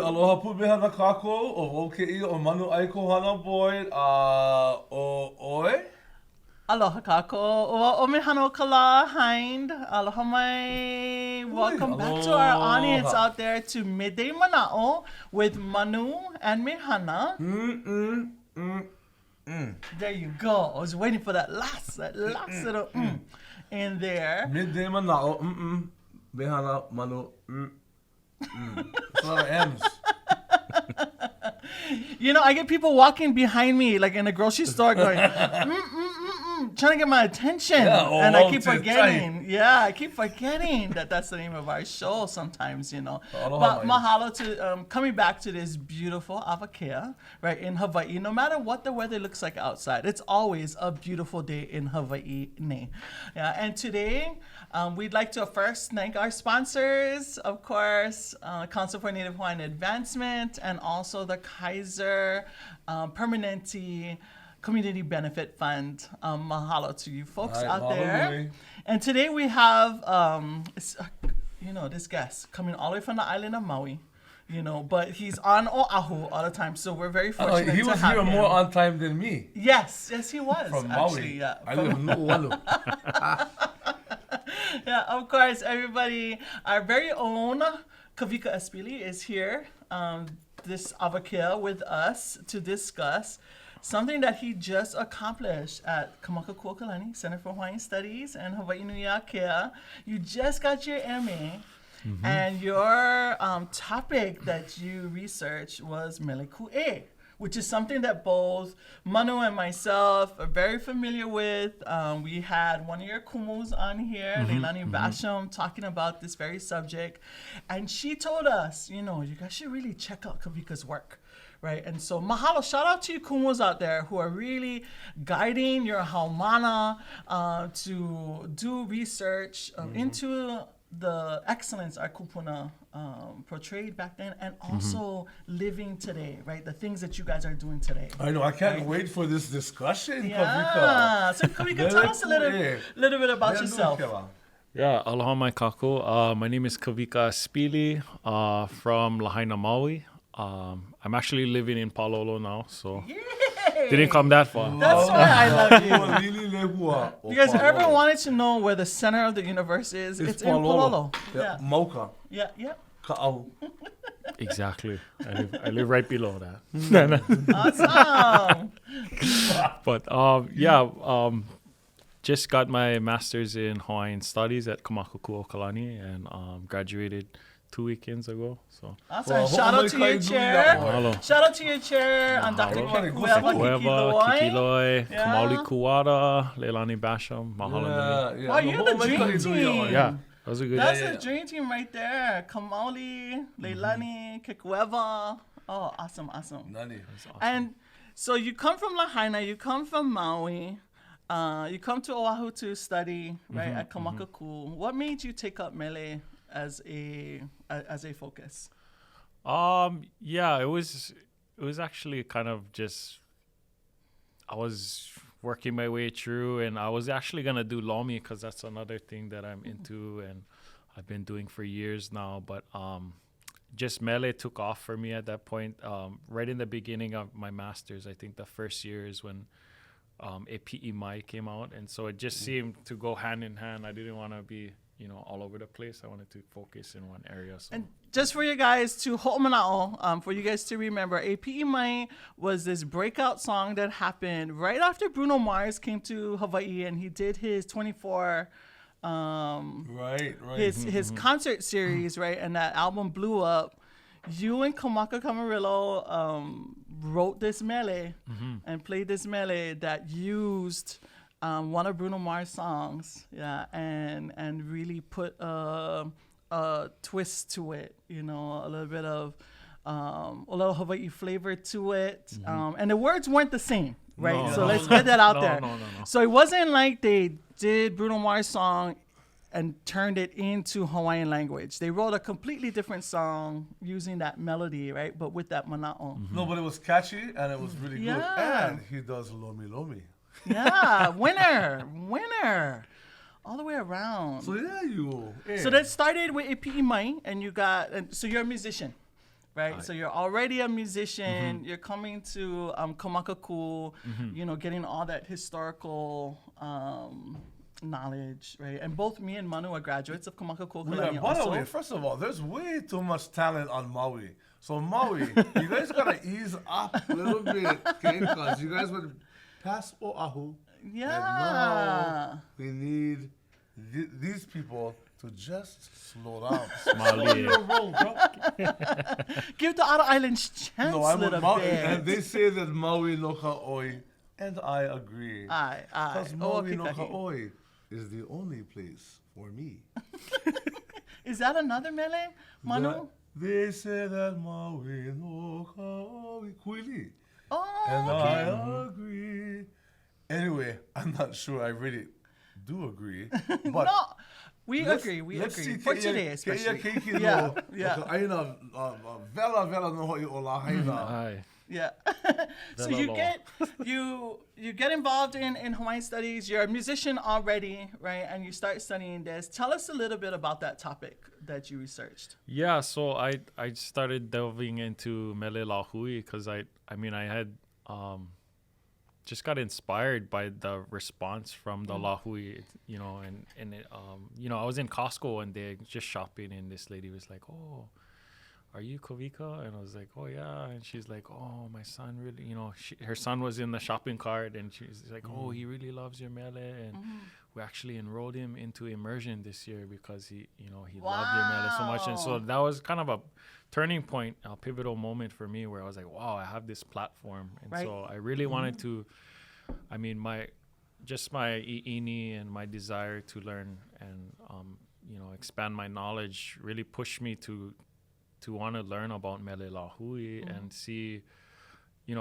aloha pu mehana kākou, o wau ke ia o manu ai ko hana boy, o oe? Aloha kako. O Mehana Kala Hind. Aloha mai. Welcome back to our audience out there to Midday Manaʻo with Manu and Mehana. There you go. I was waiting for that last little in there. Midday Manaʻo, Mehana, Manu, It's a lot of M's. You know, I get people walking behind me, like in a grocery store, going, trying to get my attention. Yeah, and I keep forgetting. Yeah, I keep forgetting that that's the name of our show sometimes, you know. But mahalo to coming back to this beautiful awakea, right, in Hawaii. No matter what the weather looks like outside, it's always a beautiful day in Hawaii. Yeah, and today, we'd like to first thank our sponsors, of course, Council for Native Hawaiian Advancement, and also the Kaiser Permanente Community Benefit Fund. Mahalo to you folks out there. And today we have, this guest coming all the way from the island of Maui. You know, but he's on Oahu all the time, so we're very fortunate to have him. He was here more on time than me. Yes, he was. From actually, Maui. Yeah. I live in Nu'ualu. Yeah, of course, everybody. Our very own Kawika Aspili is here, this awakea with us to discuss something that he just accomplished at Kamakakuokalani Center for Hawaiian Studies and Hawaii Nui Akea. You just got your MA. And your topic that you researched was Mele Lāhui, which is something that both Manu and myself are very familiar with. We had one of your kumus on here, Leilani Basham, talking about this very subject. And she told us, you guys should really check out Kawika's work. Right, and so mahalo, shout out to you kumus out there who are really guiding your haumana to do research into the excellence our kupuna portrayed back then, and also living today, right? The things that you guys are doing today. I know, I can't wait for this discussion, Yeah, so Kawika, tell us a little bit about yourself. Yeah, aloha mai kako. My name is Kawika Aspili from Lahaina, Maui. I'm actually living in Palolo now, so didn't come that far. That's why I love you. You guys ever wanted to know where the center of the universe is? It's in Palolo. Yeah. Mocha. Yeah. Ka'au. Exactly. I live right below that. Awesome. But just got my master's in Hawaiian Studies at Kamakakuokalani and graduated 2 weekends ago. So awesome. Shout out to your chair. Shout out to your chair on Dr. Kikuewa, Kikiloi, Kamauli Kuwata, Leilani Basham, Mahalo. Wow, you're the dream team. Yeah. That was a good That's the dream team right there. Kamauli, Leilani, Kikuewa. Oh, awesome. And so you come from Lahaina, you come from Maui, you come to Oahu to study, right, at Kamakaku. What made you take up Mele as a focus? It was actually kind of just, I was working my way through, and I was actually gonna do Lomi because that's another thing that I'm into and I've been doing for years now. But just Mele took off for me at that point. Right in the beginning of my master's, I think the first year is when APE Mai came out, and so it just seemed to go hand in hand. I didn't want to be all over the place. I wanted to focus in one area. So. And just for you guys to ho'omana'o, for you guys to remember, APE Mai was this breakout song that happened right after Bruno Mars came to Hawaii, and he did his 24 his concert series, right? And that album blew up. You and Kamaka Camarillo wrote this mele and played this mele that used one of Bruno Mars' songs, and really put a twist to it, a little bit of a little Hawaii flavor to it, and the words weren't the same, right? Let's get that out there. No. So it wasn't like they did Bruno Mars' song and turned it into Hawaiian language. They wrote a completely different song using that melody, right? But with that mana'o. No, but it was catchy and it was really good. And he does Lomi Lomi. Yeah, winner. All the way around. So So that started with APE Mai, and so you're a musician. right? So you're already a musician. You're coming to Kamakaku, getting all that historical knowledge, right? And both me and Manu are graduates of Kamakaku. By the way, first of all, there's way too much talent on Maui. So Maui, you guys gotta ease up a little bit, okay? Because you guys would pass Oahu. Yeah. And now we need these people to just slow down. Smiley. Give the other islands chance No, I'm a little with Maui. bit. And they say that Maui no ka'oi, and I agree. Aye. Because Maui no Kikahi. ka'oi is the only place for me. Is that another Mele, Manu? That- They say that Maui no ka'oi kuili. Oh, And okay. I agree. Anyway, I'm not sure I really do agree. But No, we let's- agree. We let's agree. see For ke ia- today, ke ia especially. keiki Yeah, no, yeah. ka aina, vela no hoi o la haina. Aye. Yeah. So Vela you law. get you get involved in Hawaiian studies. You're a musician already, right? And you start studying this. Tell us a little bit about that topic that you researched. Yeah, so I started delving into Mele Lāhui because I had just got inspired by the response from the Lāhui, and it, I was in Costco one day just shopping, and this lady was like, "Oh, are you Kawika?" And I was like, "Oh yeah." And she's like, "Oh, my son really," her son was in the shopping cart, and she's like, "Oh, he really loves your mele," and we actually enrolled him into immersion this year because he loved your mele so much. And so Wow. that was kind of a turning point, a pivotal moment for me where I was like, wow, I have this platform. And Right. so I really wanted to, my i'ini and my desire to learn and, expand my knowledge really pushed me to want to learn about Mele Lāhui and see,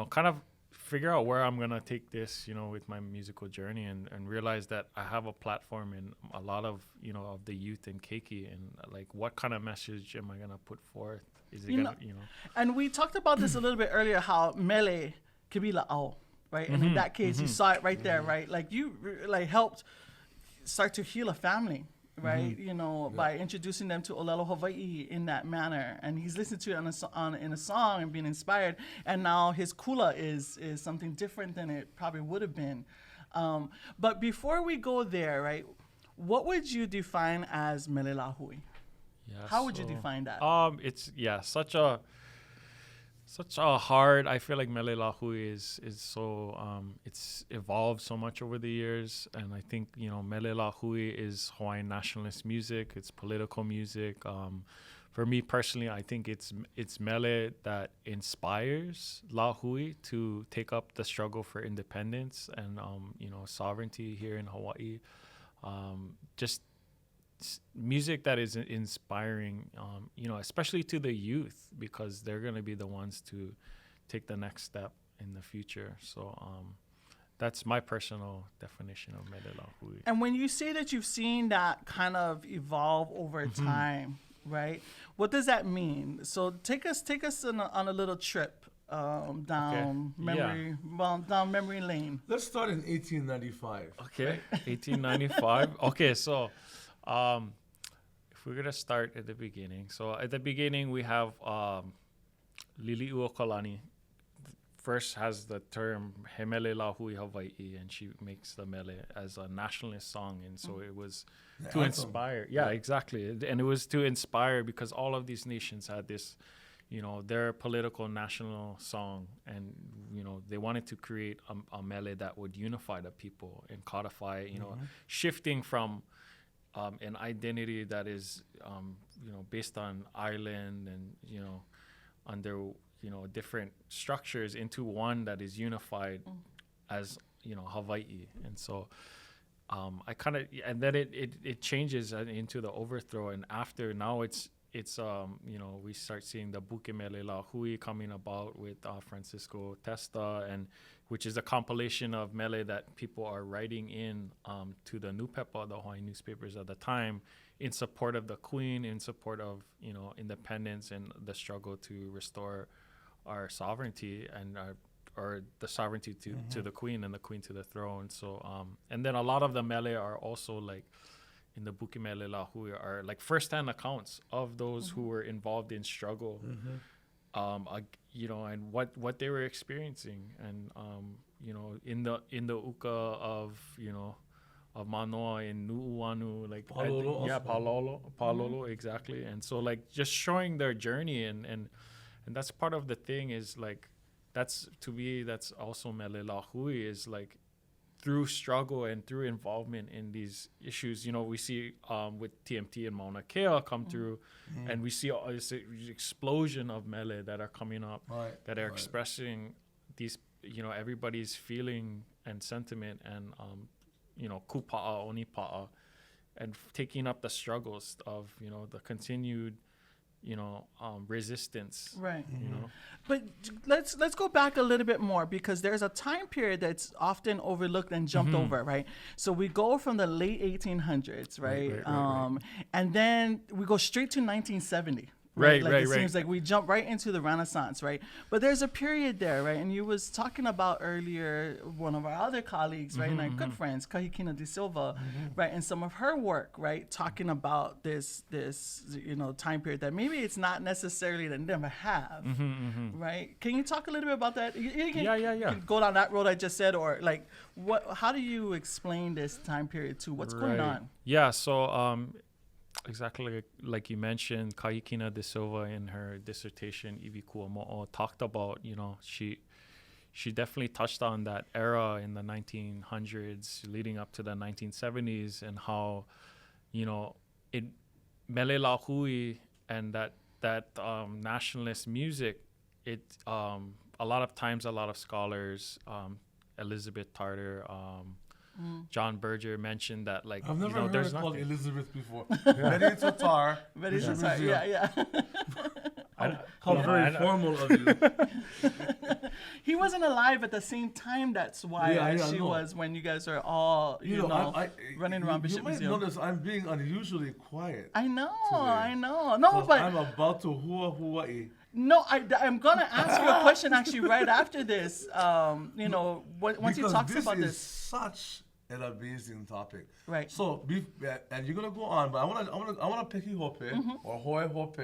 kind of figure out where I'm going to take this, with my musical journey and realize that I have a platform in a lot of, of the youth in Keiki, and like, what kind of message am I going to put forth? Is it You going to, And we talked about this a little bit earlier, how Mele Lāhui, right? And in that case, you saw it right there, right? Like you helped start to heal a family, right? By introducing them to Olelo Hawaii in that manner. And he's listened to it in a song and being inspired. And now his kula is something different than it probably would have been. But before we go there, right, what would you define as Mele Lāhui? yeah, How would you so, define that? It's such a hard. I feel like Mele Lāhui is so it's evolved so much over the years, and I think Mele Lāhui is Hawaiian nationalist music. It's political music. For me personally, I think it's mele that inspires Lāhui to take up the struggle for independence and sovereignty here in Hawaii. Just music that is inspiring, especially to the youth, because they're going to be the ones to take the next step in the future. So that's my personal definition of Mele Lāhui. And when you say that you've seen that kind of evolve over time, right? What does that mean? So take us on a little trip down memory lane. Let's start in 1895. Okay, 1895. Okay, so if we're gonna start at the beginning, so at the beginning we have Lili'u Kalani. First has the term He Mele Lāhui Hawaii, and she makes the mele as a nationalist song, and so it was to inspire. Yeah, exactly, and it was to inspire because all of these nations had this, their political national song, and they wanted to create a mele that would unify the people and codify, shifting from an identity that is, based on island and under different structures into one that is unified as Hawaii. And so I kind of, and then it changes into the overthrow, and after now it's we start seeing the Buke Mele Lāhui coming about with Francisco Testa, and which is a compilation of mele that people are writing in to the Nupepa, the Hawaiian newspapers at the time, in support of the Queen, in support of independence and the struggle to restore our sovereignty and or the sovereignty to the Queen and the Queen to the throne. So and then a lot of the mele are also like in the Buki Mele Lāhui are like first-hand accounts of those who were involved in struggle and what they were experiencing, and in the uka of of Manoa in Nu'uanu, like Palolo, exactly. And so like just showing their journey, and that's part of the thing is like that's also Mele Lāhui, is like through struggle and through involvement in these issues. We see with TMT and Mauna Kea come through, and we see this explosion of mele that are coming up, that are expressing these, everybody's feeling and sentiment, and kupa'a, onipa'a, and taking up the struggles of, the continued, resistance. Right. But let's go back a little bit more, because there's a time period that's often overlooked and jumped over, right? So we go from the late 1800s, right? And then we go straight to 1970. Right. It seems like we jump right into the Renaissance, right? But there's a period there, right? And you was talking about earlier one of our other colleagues, right, and our good friends, Kahikina de Silva, right, and some of her work, right, talking about this time period that maybe it's not necessarily to never have, right? Can you talk a little bit about that? You can go down that road I just said, or like how do you explain this time period to what's going on? Yeah, so exactly like you mentioned, Kahikina de Silva in her dissertation ʻŌiwi Kuamo'o talked about, she definitely touched on that era in the 1900s leading up to the 1970s, and how it Mele Lāhui and that nationalist music, it a lot of times a lot of scholars, Elizabeth Tarter, John Berger mentioned that, like, I've never heard there's it called nothing. Elizabeth before. Very Tatar. Very Tatar, yeah. How very formal of you. He wasn't alive at the same time. That's why she was when you guys are all, running around Bishop Museum. You might notice I'm being unusually quiet. I know. No, but I'm about to Hawaii. No, I'm gonna ask you a question actually right after this. Once he talks about this. This is such an amazing topic. Right. So, and you're gonna go on, but I wanna peki hope or hoi hope,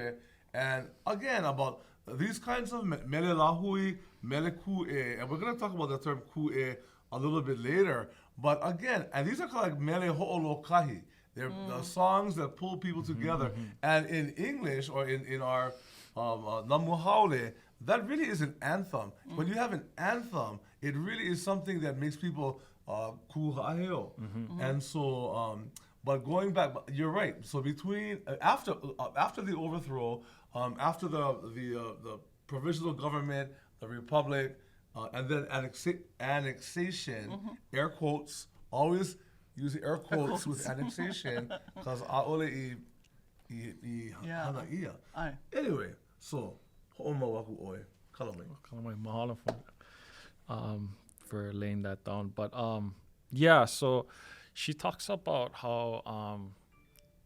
and again about these kinds of mele lāhui, mele ku'e, and we're gonna talk about the term ku'e a little bit later. But again, and these are called like mele ho'olokahi. They're the songs that pull people together. And in English, or in our Namu Haole, that really is an anthem. When you have an anthem, it really is something that makes people kuha'aheo. And so, but going back, you're right. So between after the overthrow, after the provisional government, the republic, and then annexation, air quotes, always use air quotes with annexation, because a'ole hana ia. Anyway, so ho'omawaku oe, kalamai. Kalamai, mahalo for laying that down. But so she talks about how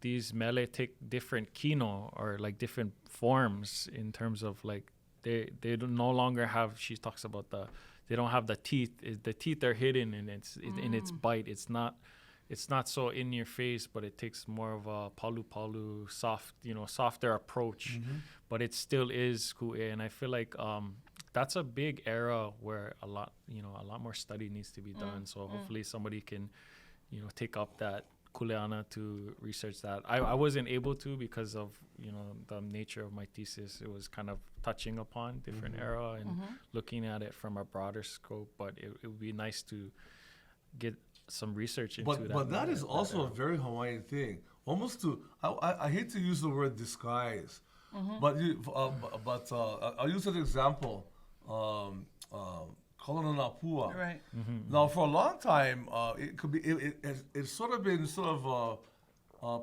these mele take different kino, or like different forms, in terms of like they no longer have. She talks about they don't have the teeth. The teeth are hidden in its bite. It's not so in your face, but it takes more of a palu soft, softer approach. But it still is ku'e, and I feel like that's a big era where a lot more study needs to be done. So hopefully somebody can, take up that kuleana to research that. I wasn't able to because of, the nature of my thesis. It was kind of touching upon different era and looking at it from a broader scope, but it would be nice to get some research into that. But that is also a very Hawaiian thing. Almost I hate to use the word disguise, but I'll use an example. Kolonapua. Right. Now, for a long time, it could be it's sort of been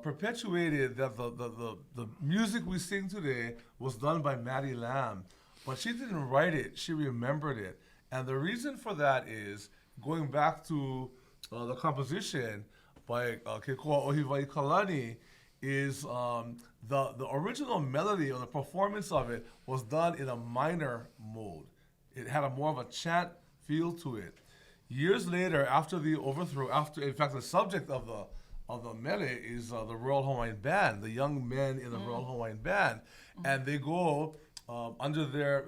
perpetuated that the music we sing today was done by Maddie Lamb, but she didn't write it; she remembered it, and the reason for that is going back to the composition by Kekoa Ohiwai Kalani. Is the original melody or the performance of it was done in a minor mode. It had more of a chant feel to it. Years later, after the overthrow, in fact, the subject of the mele is the Royal Hawaiian Band, the young men in the Royal Hawaiian Band, and they go under their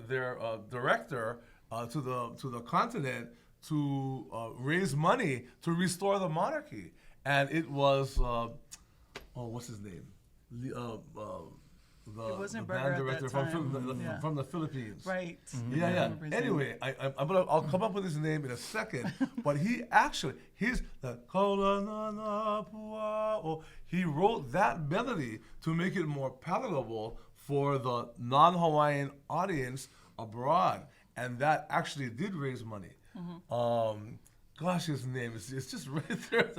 director to the continent to raise money to restore the monarchy, and it was what's his name? It wasn't the Berger band at director that time. Yeah. from the Philippines. Right. Yeah. Anyway, I'll come up with his name in a second. But he wrote that melody to make it more palatable for the non-Hawaiian audience abroad, and that actually did raise money. Gosh, his name is just right there.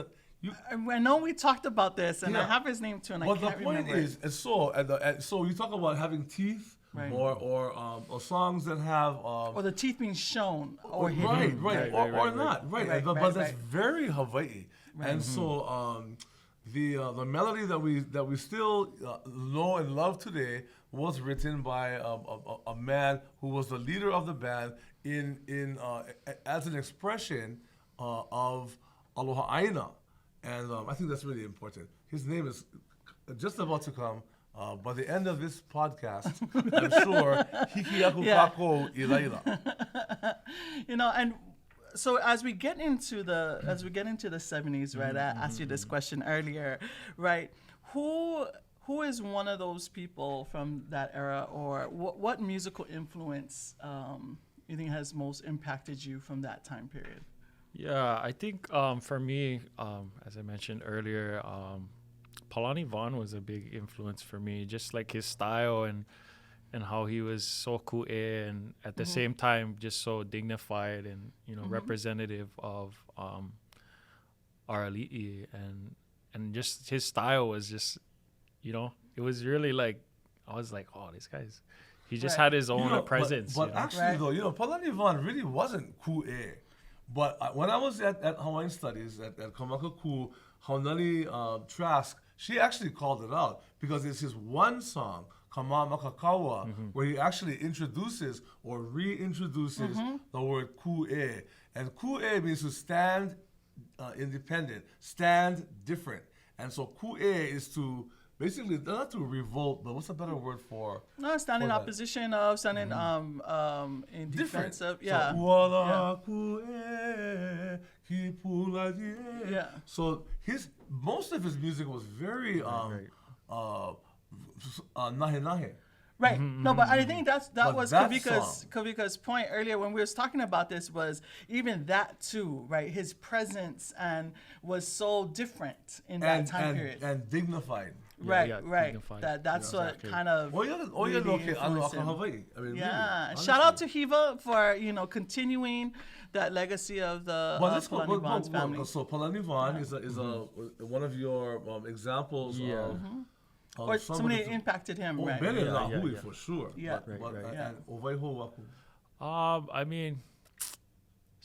I know we talked about this, and I Yeah. have his name too, and I But can't the point remember. is, so you talk about having teeth, Right. or songs that have or the teeth being shown or hidden. right, Right, or right, not, right. Right, but right, that's right. very Hawaii, and so the melody that we still know and love today was written by a man who was the leader of the band in as an expression of Aloha Aina. And I think that's really important. His name is just about to come. By the end of this podcast, I'm sure Hikiaku Yeah. Kako Ilaila. And so as we get into the 70s, right? I asked you this question earlier, right? Who is one of those people from that era, or what musical influence you think has most impacted you from that time period? Yeah, I think for me, as I mentioned earlier, Palani Vaughn was a big influence for me. Just like his style and how he was so ku'e and at the same time just so dignified and representative of our ali'i, and just his style was just it was really like I was like, oh, this guy's he just Right. had his own presence. But actually, Right. though, Palani Vaughn really wasn't ku'e. But when I was at Hawaiian Studies at Kamakaku, Haunani Trask, she actually called it out because it's his one song, Kama Makakawa, where he actually introduces or reintroduces the word ku'e. And ku'e means to stand independent, stand different. And so ku'e is to basically, not to revolt, but what's a better word for? No, stand in that. opposition of, stand in in defense of, yeah. So, "Wala ku'e, ki pula die." Yeah. So most of his music was very nahe nahe. Right. No, but I think that But was that Kawika's point earlier when we was talking about this, was even that too, right? His presence and was so different in that time period. And dignified. Right, yeah, right. dignified. That's Yeah, what exactly. kind of Oya really no ke ano influenced ako him. Hawaii. I mean, Yeah. really, Shout out to honestly. Hiva for, continuing that legacy of the Well, let's go. Palani Vaughn's family. So Palani Vaughn is one of your examples Yeah. of Or somebody that impacted him, right? Mele Yeah, Lāhui yeah. for sure. Yeah. But, Right. and Owaiho Waku. I mean,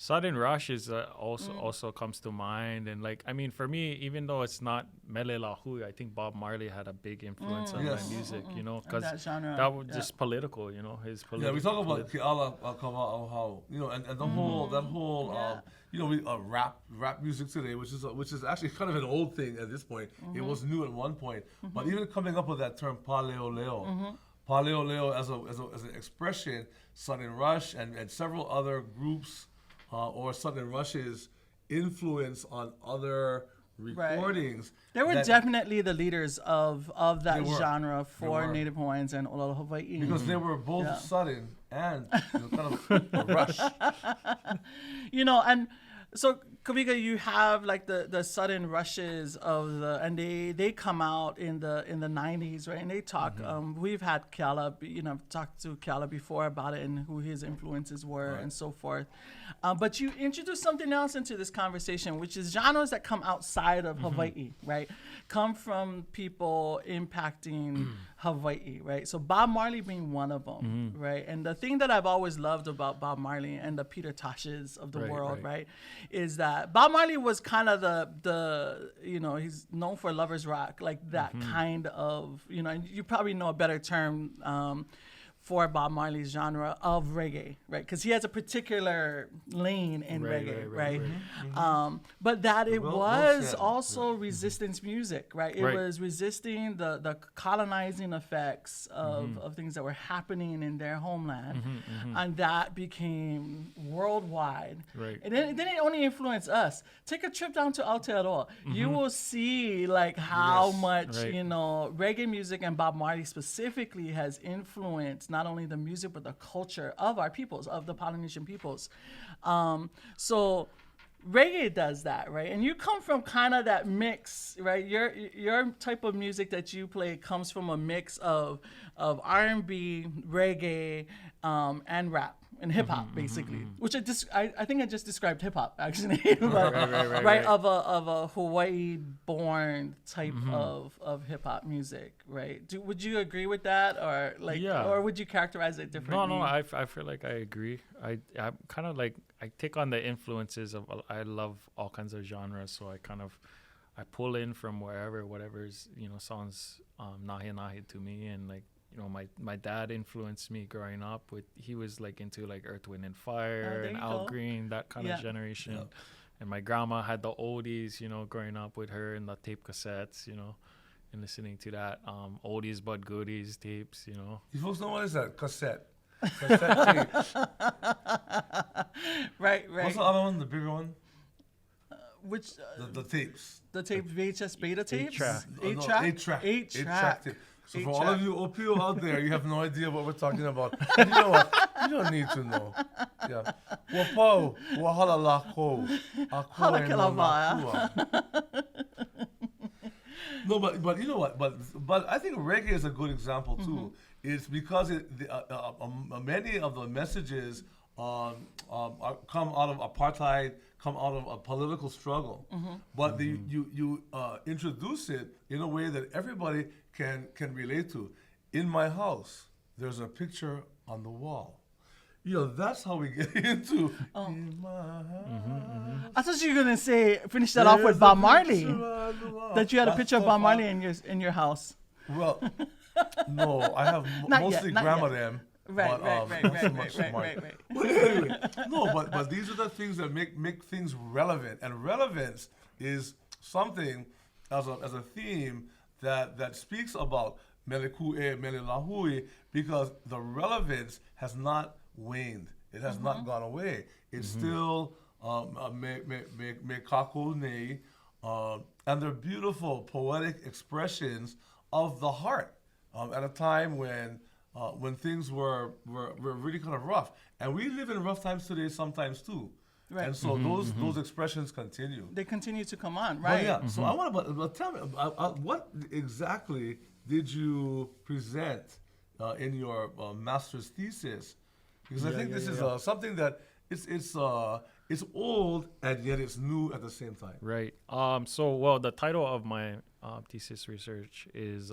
Sudden Rush is also comes to mind, and for me, even though it's not Mele Lāhui, I think Bob Marley had a big influence on Yes. my music, And because that genre, that was yeah. just political, his political. Yeah, we talk about Keala Kawa How, and the whole rap music today, which is actually kind of an old thing at this point. It was new at one point, but even coming up with that term Paleo Leo. Paleo Leo as an expression, Sudden Rush and several other groups or Sudden Rush's influence on other recordings. They were that- definitely the leaders of that They were. genre They for were. Native Hawaiians and Olala Hawaii. because they were both Yeah. sudden and kind of a rush. And so Kawika, you have like the sudden rushes of and they come out in the 90s, right? And they talk. We've had Keala, talked to Keala before about it and who his influences were and so forth. But you introduced something else into this conversation, which is genres that come outside of Hawaii, right? Come from people impacting Hawaii, right? So Bob Marley being one of them, right? And the thing that I've always loved about Bob Marley and the Peter Toshes of the world, right, is that Bob Marley was kind of the he's known for lovers rock, like that kind of, and you probably know a better term for Bob Marley's genre of reggae, right? Because he has a particular lane in reggae, right? But that it was also resistance music, right? It was resisting the colonizing effects of things that were happening in their homeland, and that became worldwide. Right. And then it didn't only influence us. Take a trip down to Aotearoa. You will see like how much reggae music and Bob Marley specifically has influenced not only the music but the culture of our peoples, of the Polynesian peoples. So reggae does that, right? And you come from kind of that mix, right? Your type of music that you play comes from a mix of R&B, reggae, and rap. And hip hop, basically, which I think I just described hip hop actually, but, right, of a Hawaii-born type of hip hop music, right? Would you agree with that, or or would you characterize it differently? No, I feel like I agree. I'm kind of like I take on the influences of I love all kinds of genres, so I pull in from whatever's sounds nahi to me, and like. My dad influenced me growing up he was like into like Earth, Wind and Fire and Al Green, that kind of generation. Yeah. And my grandma had the oldies, growing up with her and the tape cassettes, and listening to that. Oldies but goodies tapes, You folks know what is that? Cassette tape. Right. What's the other one, the bigger one? Which the tapes. The tape VHS beta tapes? 8-track. 8-track tape. So for all of you OPO out there, you have no idea what we're talking about. You know what? You don't need to know. Yeah. Wapau, wahala lako, Hala kelavaya. No, but you know what? But I think reggae is a good example too. It's because many of the messages come out of apartheid, come out of a political struggle. But you introduce it in a way that everybody can relate to. In my house, there's a picture on the wall. That's how we get into in my house. I thought you were gonna finish that off with Bob Marley. That you had a picture of Bob Marley in your house. Well, no, I have mostly grandma them. Right. But anyway, no, but these are the things that make things relevant, and relevance is something as a theme that speaks about Mele Lāhui, because the relevance has not waned. It has not gone away. It's still me kako nei, and they're beautiful poetic expressions of the heart at a time when things were really kind of rough. And we live in rough times today sometimes too. Right. And so those expressions continue. They continue to come on, right? But yeah. So I want to tell me what exactly did you present in your master's thesis? Because I think this is something that it's old and yet it's new at the same time. Right. So the title of my thesis research is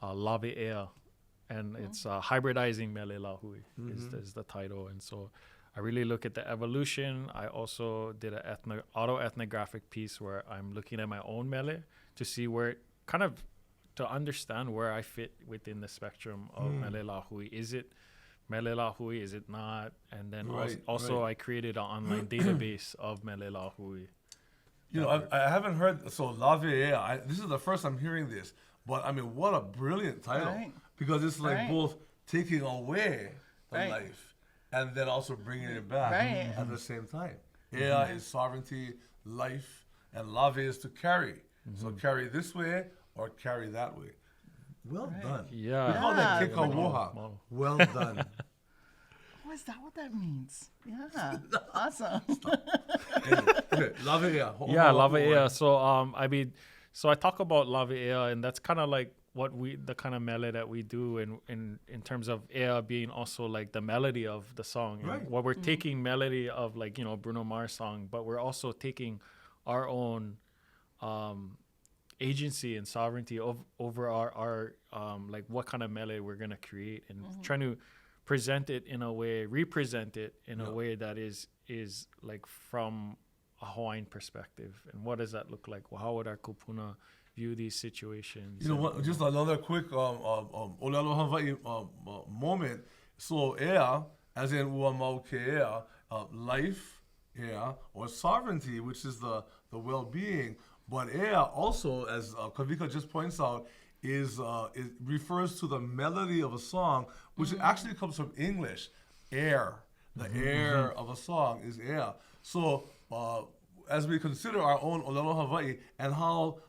Lave'ea, and it's hybridizing Mele Lāhui is the title. And so I really look at the evolution. I also did an auto-ethnographic piece where I'm looking at my own mele to see where to understand where I fit within the spectrum of Mele Lāhui. Is it Mele Lāhui? Is it not? And then also I created an online database of Mele Lāhui. I haven't heard, so Lave'ea, this is the first I'm hearing this, but I mean, what a brilliant title. Right. Because it's like both taking away the life and then also bringing it back at the same time. Ea is sovereignty, life, and lave is to carry. So carry this way or carry that way. Well done. Yeah. We call that kekawoha. Well done. Oh, is that what that means? Yeah. Awesome. Okay, Lave'ea. Yeah, Lave'ea. So I talk about Lave'ea, and that's kind of like the kind of mele that we do in terms of ea being also like the melody of the song. Right. And what we're taking melody of like, Bruno Mars song, but we're also taking our own agency and sovereignty over our like what kind of mele we're going to create, and trying to represent it in a way that is like from a Hawaiian perspective. And what does that look like? Well, how would our kupuna view these situations. You know what? Just another quick Olelo Hawaii moment. So ea, as in uamau keea, life, ea, or sovereignty, which is the well-being. But ea also, as Kawika just points out, it refers to the melody of a song, which actually comes from English, air. The air of a song is ea. So as we consider our own Olelo Hawaii and how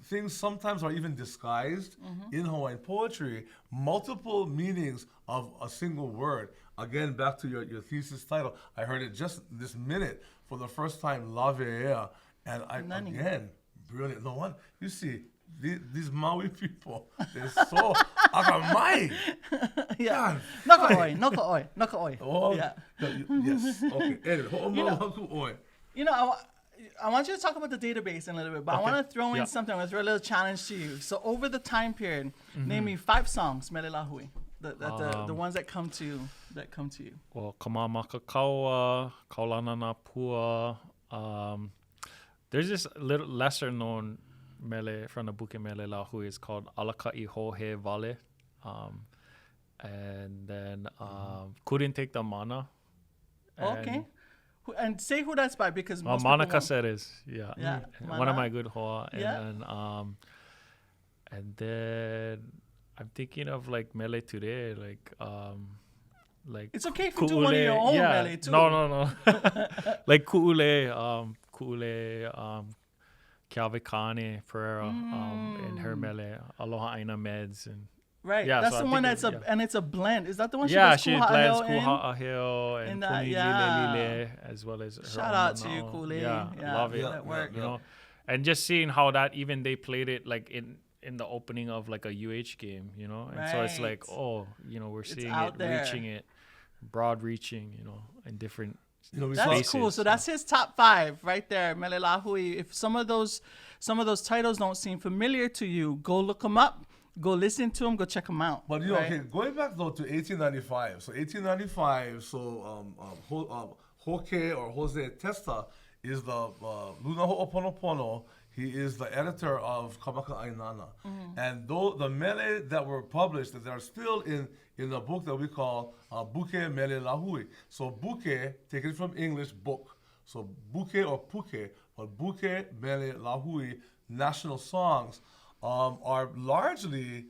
things sometimes are even disguised in Hawaiian poetry, multiple meanings of a single word. Again, back to your thesis title, I heard it just this minute for the first time, lave ea. And again, brilliant. No one, you see, these Maui people, they're so akamai. Yeah. Naka oi. Oh, Yeah. Yes. Okay. Anyway, You know, I want you to talk about the database in a little bit, but I want to throw in something. I want to throw a little challenge to you. So over the time period, name me 5 songs, Mele Lāhui, the ones that come to you. Well, Kamamaka Kaua, Kaulanana Pua. There's this little lesser known mele from the book Mele Lāhui. It's called Alaka'i Hohe Vale. And then Couldn't Take the Mana. Okay. And say who that's by, because most Monica people won't. Ceres, yeah. Mana. One of my good hoa. Yeah. And then I'm thinking of like mele today, like It's okay if you do one of your own mele too. No. Like ku'ule, Kawika Pereira, and her mele, Aloha Aina Meds, and right. Yeah, that's so the I one think that's and it's a blend. Is that the one yeah, does she Kuha'a blends Hill in? Kuha'a Hill and Puni Lile, as well as her Shout own out to you, Mana'o. Kule. Yeah, love it. That worked. You know, and just seeing how that even they played it like in the opening of like a UH game, you know, and so it's like, Right. oh, you know, we're seeing out it, there. reaching it, broad reaching, you know, in different. we That's spaces. cool. So that's his top 5 right there, Mele Lāhui. If some of those titles don't seem familiar to you, go look them up, go listen to them, go check them out. But you know, right? okay, going back though to 1895. So 1895. So Hoke or Jose Testa is the Luna Ho'oponopono. He is the editor of Kamaka Ainana. And the mele that were published, that are still in the book that we call Buke Mele Lāhui. So Buke, taken from English, book. So Buke or Puke, but Buke Mele Lāhui national songs are largely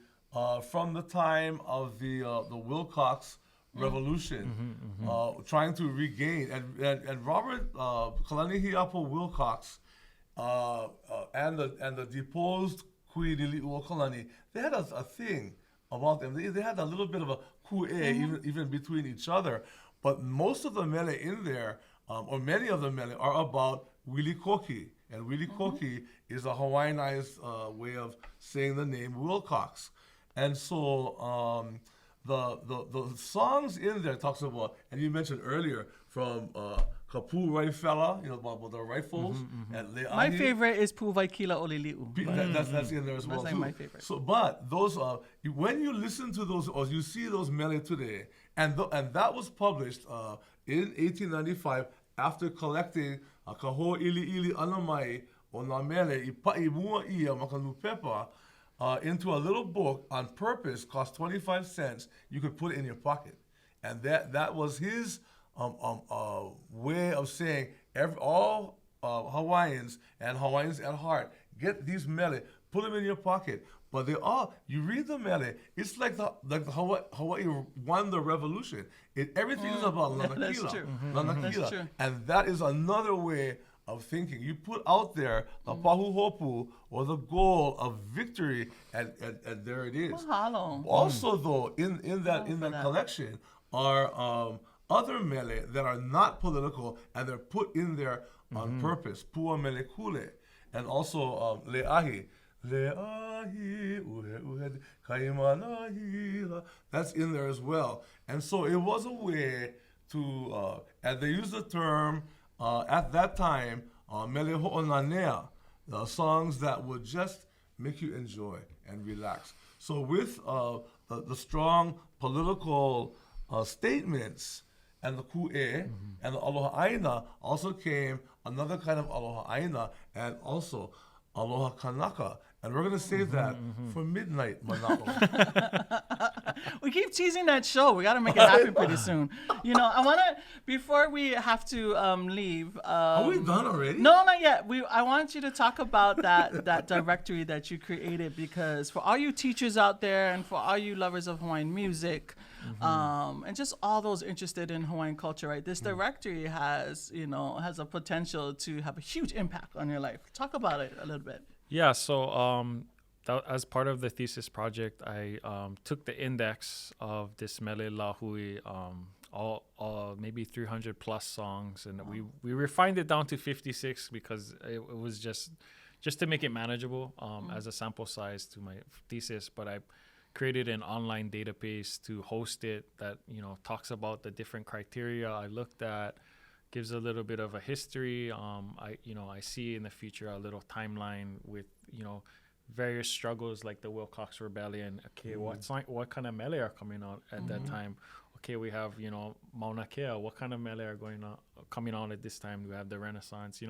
from the time of the Wilcox Revolution, trying to regain. And Robert Kalanihiapo Wilcox and the deposed Kui Lili'uokalani, they had a thing about them. They had a little bit of a ku'e even between each other. But most of the mele in there, or many of the mele, are about Wili Koki. And Wili Koki is a Hawaiianized way of saying the name Wilcox. And so the songs in there talks about, and you mentioned earlier, from Kapu Raifela, you know, about the rifles. And Le'ahi. My favorite is Puwaikila Olili'u. That's in there as well, That's like too. my favorite. So, but those, when you listen to those, or you see those mele today, and that was published in 1895 after collecting Kaho Ili Anamai o Nā Mele I Pa'i Mua Ia Makanu Pepa into a little book on purpose, cost 25 cents. You could put it in your pocket. And that was his way of saying all Hawaiians and Hawaiians at heart, get these mele, put them in your pocket. But you read the mele, it's like the Hawaii won the revolution. Everything is about Lanakila. That's true. Lanakila. That's true. And that is another way of thinking. You put out there the pahuhopu, or the goal of victory, and there it is. Mahalo. Also, though, in that collection are other mele that are not political, and they're put in there on purpose. Pua mele kule, and also le'ahi. Le'ahi uhe uhe kaimana. That's in there as well. And so it was a way to, and they used the term at that time, mele ho'onanea, the songs that would just make you enjoy and relax. So with the strong political statements and the ku'e and the aloha aina, also came another kind of aloha aina and also aloha kanaka. And we're going to save that for Midday Manaʻo. We keep teasing that show. We got to make it happen pretty soon. You know, I want to, before we have to leave. Are we done already? No, not yet. I want you to talk about that directory that you created, because for all you teachers out there and for all you lovers of Hawaiian music, and just all those interested in Hawaiian culture, right? This directory has a potential to have a huge impact on your life. Talk about it a little bit. Yeah, so as part of the thesis project, I took the index of this Mele Lāhui, all maybe 300 plus songs, and we refined it down to 56 because it was just to make it manageable as a sample size to my thesis. But I created an online database to host it that talks about the different criteria I looked at, gives a little bit of a history. I see in the future a little timeline with various struggles like the Wilcox Rebellion. Okay, what kind of mele are coming out at that time? Okay, we have Mauna Kea. What kind of mele are coming on at this time? We have the Renaissance.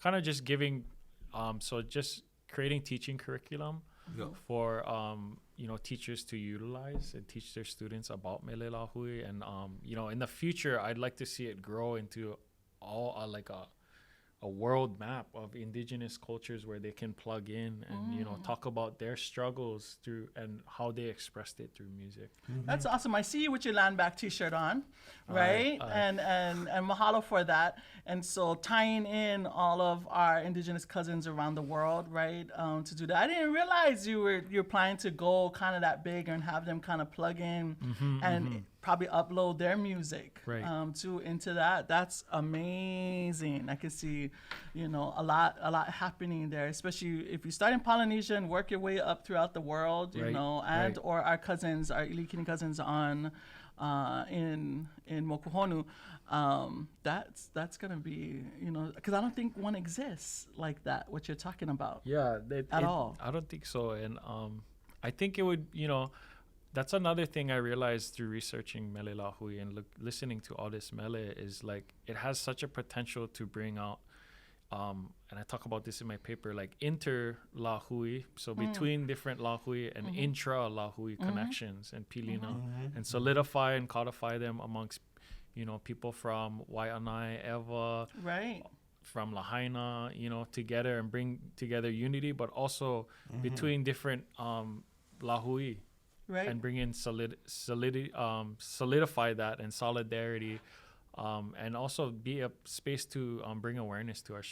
Kind of just giving, so just creating teaching curriculum for teachers to utilize and teach their students about Mele Lāhui. And in the future, I'd like to see it grow into all like a world map of indigenous cultures where they can plug in and talk about their struggles through and how they expressed it through music. That's awesome. I see you with your Land Back t-shirt on, right? And mahalo for that. And so tying in all of our indigenous cousins around the world, right, to do that. I didn't realize you're planning to go kind of that big and have them kind of plug in and probably upload their music into that. That's amazing. I can see, a lot happening there, especially if you start in Polynesia and work your way up throughout the world, or our cousins, our Ilikini cousins on in Mokuhonu. That's gonna be, because I don't think one exists like that, what you're talking about. Yeah, at all. I don't think so. And I think it would, that's another thing I realized through researching Mele Lāhui and listening to all this mele is like it has such a potential to bring out, and I talk about this in my paper, like inter Lāhui, so between different Lāhui and intra Lāhui connections and pilina, and solidify and codify them amongst, people from Waianae, Ewa, from Lahaina, together and bring together unity, but also between different Lāhui. Right. And bring in solidify that and solidarity, and also be a space to bring awareness to our,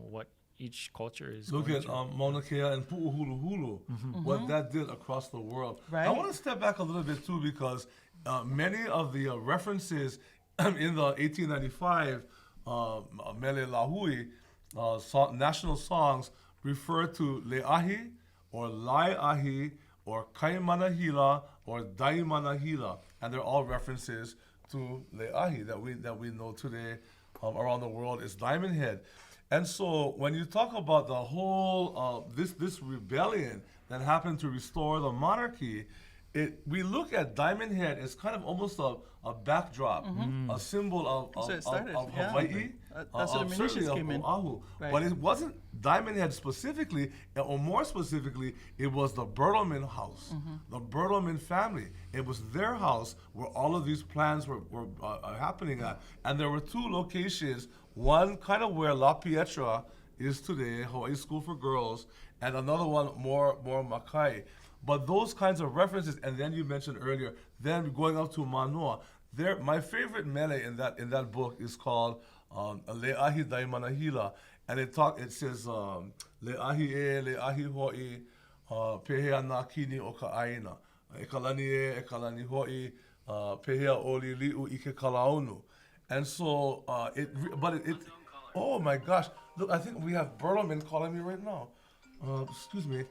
what each culture is. Look at Mauna Kea and Pu'uhuluhulu, what that did across the world. Right. I want to step back a little bit too, because many of the references in the 1895 Mele Lāhui national songs refer to Le'ahi or Lai'ahi or Kaimanahila or Daimanahila, and they're all references to Le'ahi that we know today around the world is Diamond Head. And so when you talk about the whole this rebellion that happened to restore the monarchy, we look at Diamond Head as kind of almost a backdrop, a symbol of Hawaii. That's what the Menominee came in. Oahu. Right. But it wasn't Diamond Head specifically, or more specifically, it was the Bertleman house, the Bertleman family. It was their house where all of these plans were happening at. And there were two locations, one kind of where La Pietra is today, Hawaii School for Girls, and another one more Makai. But those kinds of references, and then you mentioned earlier, then going up to Manoa, my favorite mele in that book is called Le'ahi Daimanahila, and it says Le'ahi e, Le'ahi ho'i, pehea nā kini o ka aina, e kalani ho'i, pehea oli li'u i ke kalaunu. And so oh my gosh, look, I think we have Bertleman calling me right now. Excuse me.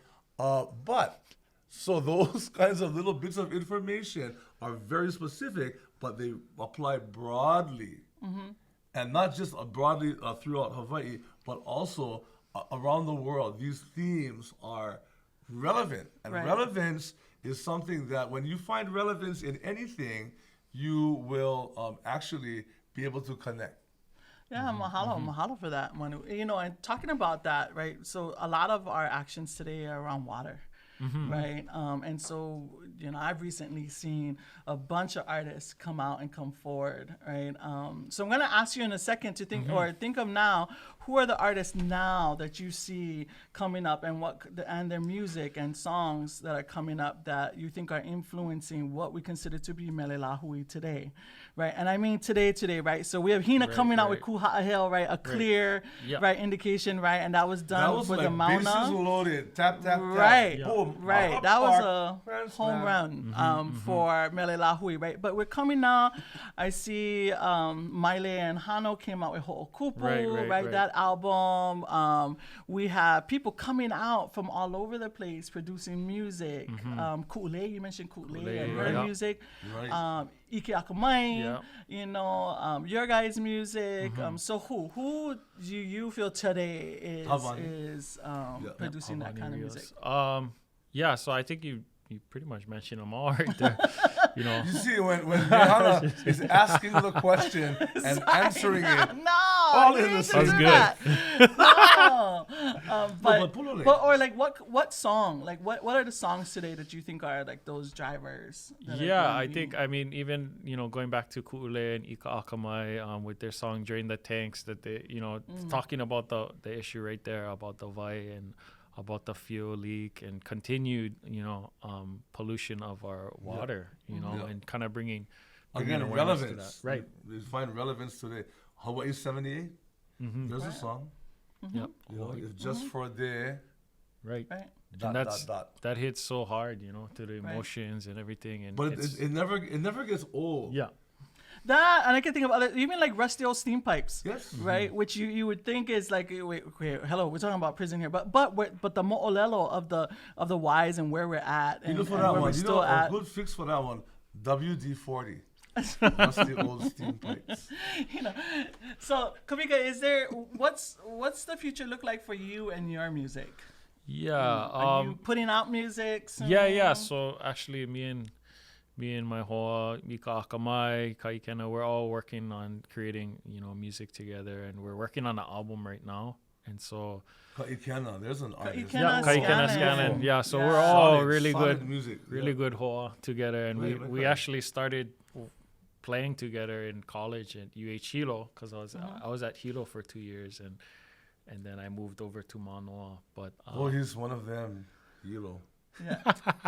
So those kinds of little bits of information are very specific, but they apply broadly. And not just broadly throughout Hawaii, but also around the world. These themes are relevant. And relevance is something that when you find relevance in anything, you will actually be able to connect. Yeah, mahalo for that, Manu. You know, and talking about that, right? So a lot of our actions today are around water, right? And so, you know, I've recently seen a bunch of artists come out and come forward, right? So I'm going to ask you in a second to think think of now, who are the artists now that you see coming up and their music and songs that are coming up that you think are influencing what we consider to be Mele Lāhui today, right? And I mean today, right? So we have Hina coming out with Kuha'ahel, right? A clear, right, indication, right? And that was done with the Mauna. Bases loaded, tap, tap, tap. Right, boom. right. That was a home run for Mele Lāhui, right? But we're coming now. I see Mele and Hano came out with Ho'okupu, right? That album. We have people coming out from all over the place producing music. Ku'ule, you mentioned Ku'ule and her music. Right. Ike Akamai, you know, your guys' music. So who do you feel today is producing that kind of music? Yeah, so I think you pretty much mentioned them all right there. You know, you see when Mehana is asking the question and answering it, all in the same. That's good. No. But or like what song? Like what are the songs today that you think are like those drivers? I think, I mean, even, you know, going back to Ku'ule and Ika Akamai with their song Drain the Tanks, that they, you know, talking about the issue right there about the vai and about the fuel leak and continued, you know, pollution of our water, you know, and kind of bringing again relevance relevance. to that. Right. We find relevance today. Hawaii 78. There's a song. Yep. You know, it's just for a day. Right. Dot, And that's dot. that hits so hard, you know, to the emotions and everything. And But it never gets old. Yeah. That, and I can think of other, even like rusty old steam pipes. Yes. Right, which you would think is like, wait, hello, we're talking about prison here, but the mo'olelo of the whys and where we're at, and, You know, for and that where one, we're you still know, at. a good fix for that one, WD-40. That's the old steam pipes. You know, so Kawika, what's the future look like for you and your music? Yeah. Are you putting out music soon? Yeah. So actually, me and my whole Mika Akamai, Kaikena, we're all working on creating, you know, music together, and we're working on an album right now. And so Kaikena, there's an artist. Kaikena Scanlan. Yeah, so we're all solid music. Really good hoa together, and we actually started playing together in college at UH Hilo, because I was at Hilo for 2 years, and then I moved over to Manoa. But he's one of them, Hilo. Yeah.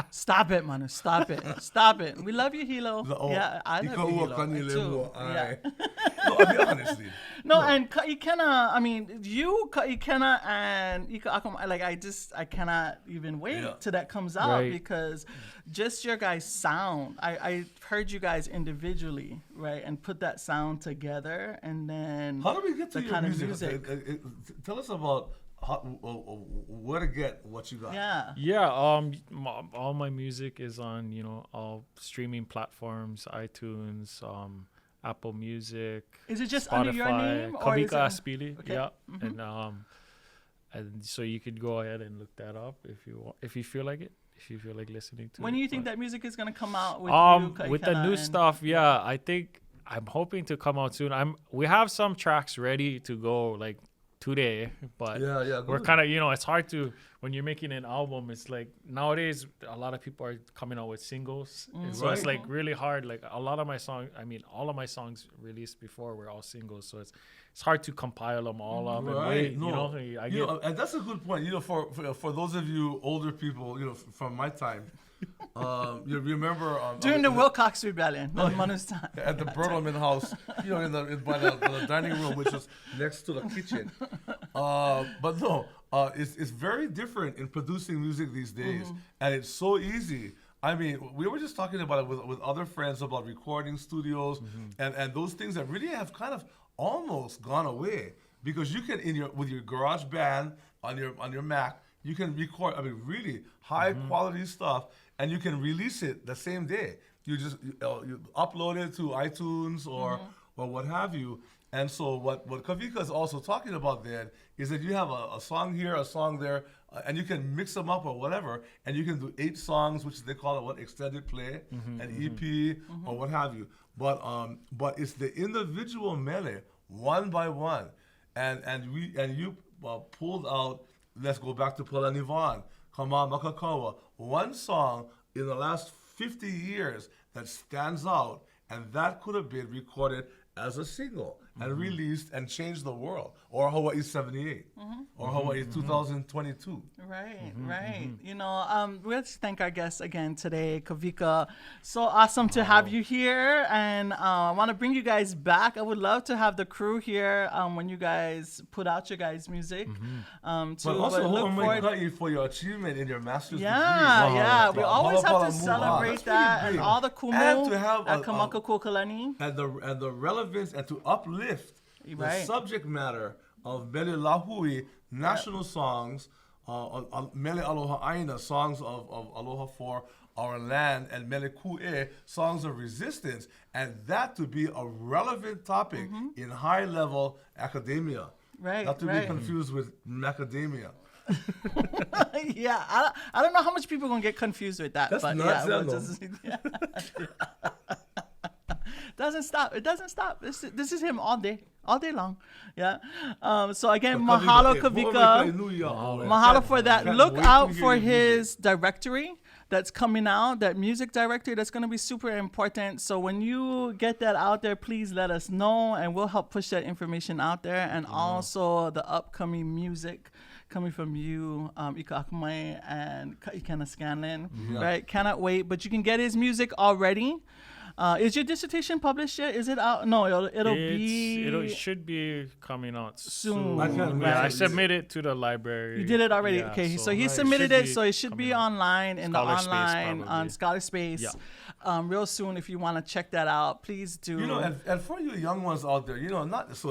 Stop it, Manu. Stop it. We love you, Hilo. Yeah, I love you, Hilo. Too. Yeah. No, I mean, honestly. No, and Kaikena, I mean, Kaikena and Ika Akamai, like, I cannot even wait till that comes out, because just your guys' sound, I heard you guys individually, right, and put that sound together, and then how do we get to the your kind music? of music? Tell us about where to get what you got. Yeah. All my music is on, you know, all streaming platforms, iTunes, Apple Music. Is it just Spotify, under your name? Kawika Aspili. Okay. Yeah. And so you could go ahead and look that up if you want, if you feel like it. If you feel like listening to it. When do you think that music is gonna come out with you, with the new stuff? Yeah, I think I'm hoping to come out soon. We have some tracks ready to go, like today, but we're kind of, you know, it's hard to, when you're making an album, it's like nowadays a lot of people are coming out with singles, and so it's like really hard. Like a lot of my songs, I mean, all of my songs released before were all singles, so it's hard to compile them all up and wait. No. You know, and that's a good point. You know, for those of you older people, you know, from my time, you remember during the Wilcox Rebellion, Manu's time, at the Bertleman House, you know, by the dining room, which was next to the kitchen. But no, it's very different in producing music these days, and it's so easy. I mean, we were just talking about it with other friends about recording studios and those things that really have kind of almost gone away, because you can with your garage band on your Mac, you can record, I mean, really high quality stuff, and you can release it the same day. You just you upload it to iTunes or what have you. And so what Kawika is also talking about then is that you have a song here, a song there, and you can mix them up or whatever, and you can do 8 songs, which they call it extended play, an EP or what have you. But it's the individual mele one by one. And you pulled out, let's go back to Polani Vaughn, Kama Makakawa, one song in the last 50 years that stands out, and that could have been recorded as a single and released and changed the world, or Hawaii 78, or Hawaii 2022. Right, right. You know, let's thank our guests again today, Kawika. So awesome to have you here, and I want to bring you guys back. I would love to have the crew here when you guys put out your guys' music. But also, look forward for your achievement in your master's degree. Yeah. We always have to celebrate that, really and all the kumu and to have at Kamakakokalani. and the relevance and to uplift the subject matter of Mele Lāhui national songs, Mele Aloha Aina, songs of aloha for our land, and Mele Ku'e, songs of resistance, and that to be a relevant topic in high-level academia. Right, Not to be confused with macadamia. Yeah, I don't know how much people are going to get confused with that. That's but nuts, Doesn't stop. It doesn't stop. This is him all day long. Yeah. So again, But mahalo, Kawika. Kawika. Mahalo for that. Look out for his directory that's coming out, that music directory that's going to be super important. So when you get that out there, please let us know, and we'll help push that information out there. And also the upcoming music coming from you, Ika Akamai and Ikana Scanlon, right? Cannot wait. But you can get his music already. Is your dissertation published yet? Is it out? No, It should be coming out soon. I submitted it to the library. You did it already? Yeah, okay, so he submitted it, so it should be out. online in Scholar the Space, online on probably. Scholar Space real soon. If you want to check that out, please do. You know, and for you young ones out there, you know,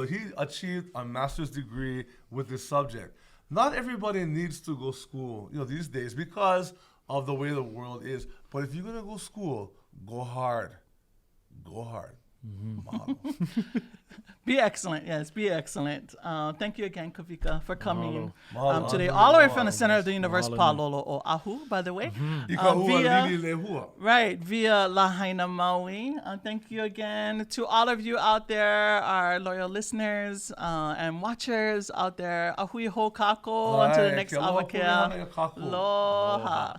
he achieved a master's degree with this subject. Not everybody needs to go school, you know, these days because of the way the world is. But if you're gonna go school, go hard. Go hard. Be excellent. Yes, be excellent. Thank you again, Kawika, for coming Mahalo. today, all the way from the center of the universe, Palolo Oahu, by the way. Via Lahaina Maui. Thank you again to all of you out there, our loyal listeners and watchers out there. Ahui ho kako. Until the next awakea. Aloha.